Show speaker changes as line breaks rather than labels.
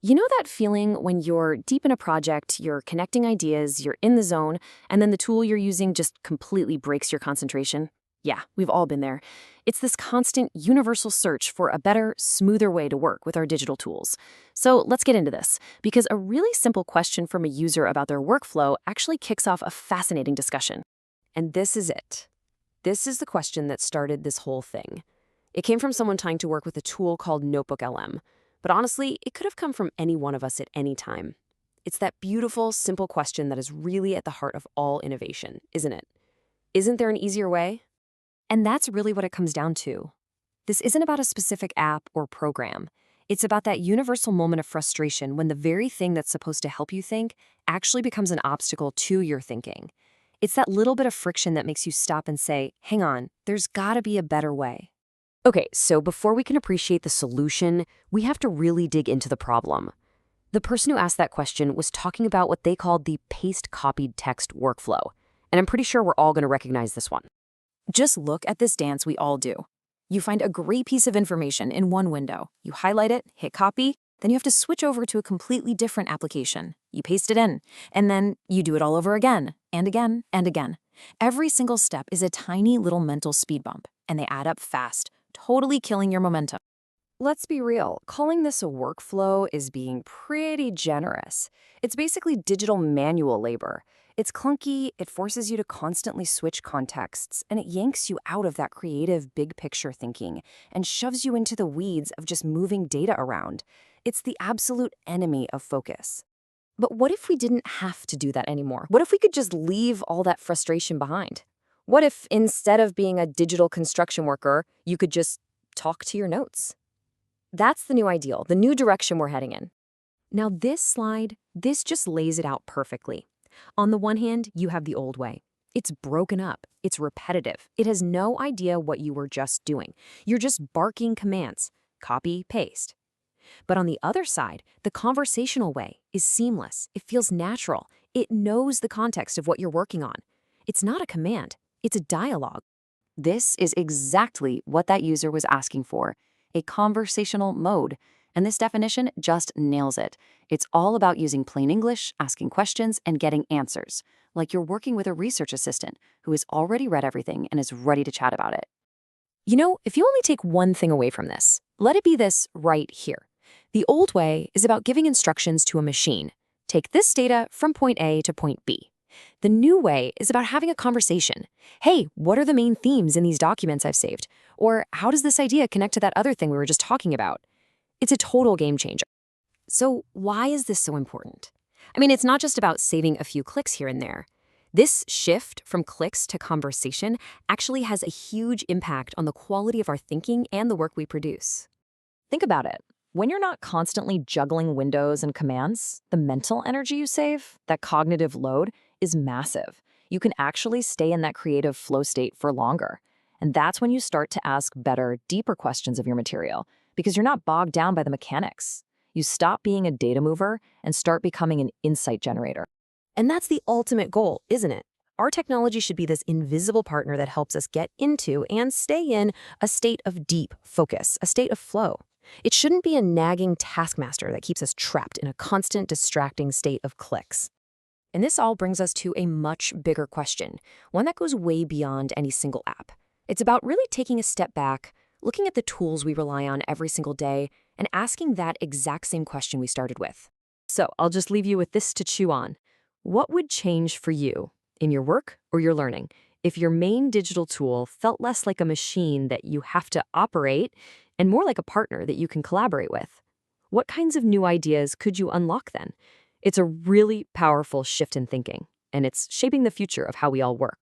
You know that feeling when you're deep in a project, you're connecting ideas, you're in the zone, and then the tool you're using just completely breaks your concentration? Yeah, we've all been there. It's this constant universal search for a better, smoother way to work with our digital tools. So let's get into this, because a really simple question from a user about their workflow actually kicks off a fascinating discussion.
And this is it. This is the question that started this whole thing. It came from someone trying to work with a tool called NotebookLM. But honestly, it could have come from any one of us at any time. It's that beautiful, simple question that is really at the heart of all innovation, isn't it? Isn't there an easier way?
And that's really what it comes down to. This isn't about a specific app or program. It's about that universal moment of frustration when the very thing that's supposed to help you think actually becomes an obstacle to your thinking. It's that little bit of friction that makes you stop and say, hang on, there's gotta be a better way.
Okay, so before we can appreciate the solution, we have to really dig into the problem. The person who asked that question was talking about what they called the paste-copied text workflow, and I'm pretty sure we're all going to recognize this one.
Just look at this dance we all do. You find a great piece of information in one window. You highlight it, hit copy, then you have to switch over to a completely different application. You paste it in, and then you do it all over again, and again, and again. Every single step is a tiny little mental speed bump, and they add up fast, totally killing your momentum.
Let's be real, calling this a workflow is being pretty generous. It's basically digital manual labor. It's clunky, it forces you to constantly switch contexts, and it yanks you out of that creative big picture thinking and shoves you into the weeds of just moving data around. It's the absolute enemy of focus. But what if we didn't have to do that anymore? What if we could just leave all that frustration behind? What if instead of being a digital construction worker, you could just talk to your notes? That's the new ideal, the new direction we're heading in. Now this slide, this just lays it out perfectly. On the one hand, you have the old way. It's broken up, it's repetitive, it has no idea what you were just doing. You're just barking commands, copy, paste. But on the other side, the conversational way is seamless, it feels natural, it knows the context of what you're working on. It's not a command, it's a dialogue. This is exactly what that user was asking for, a conversational mode. And this definition just nails it. It's all about using plain English, asking questions, and getting answers, like you're working with a research assistant who has already read everything and is ready to chat about it. You know, if you only take one thing away from this, let it be this right here. The old way is about giving instructions to a machine. Take this data from point A to point B. The new way is about having a conversation. Hey, what are the main themes in these documents I've saved? Or how does this idea connect to that other thing we were just talking about? It's a total game changer. So why is this so important? I mean, it's not just about saving a few clicks here and there. This shift from clicks to conversation actually has a huge impact on the quality of our thinking and the work we produce. Think about it. When you're not constantly juggling windows and commands, the mental energy you save, that cognitive load, is massive. You can actually stay in that creative flow state for longer. And that's when you start to ask better, deeper questions of your material, because you're not bogged down by the mechanics. You stop being a data mover and start becoming an insight generator. And that's the ultimate goal, isn't it? Our technology should be this invisible partner that helps us get into and stay in a state of deep focus, a state of flow. It shouldn't be a nagging taskmaster that keeps us trapped in a constant distracting state of clicks. And this all brings us to a much bigger question, one that goes way beyond any single app. It's about really taking a step back, looking at the tools we rely on every single day, and asking that exact same question we started with. So I'll just leave you with this to chew on. What would change for you, in your work or your learning, if your main digital tool felt less like a machine that you have to operate and more like a partner that you can collaborate with? What kinds of new ideas could you unlock then? It's a really powerful shift in thinking, and it's shaping the future of how we all work.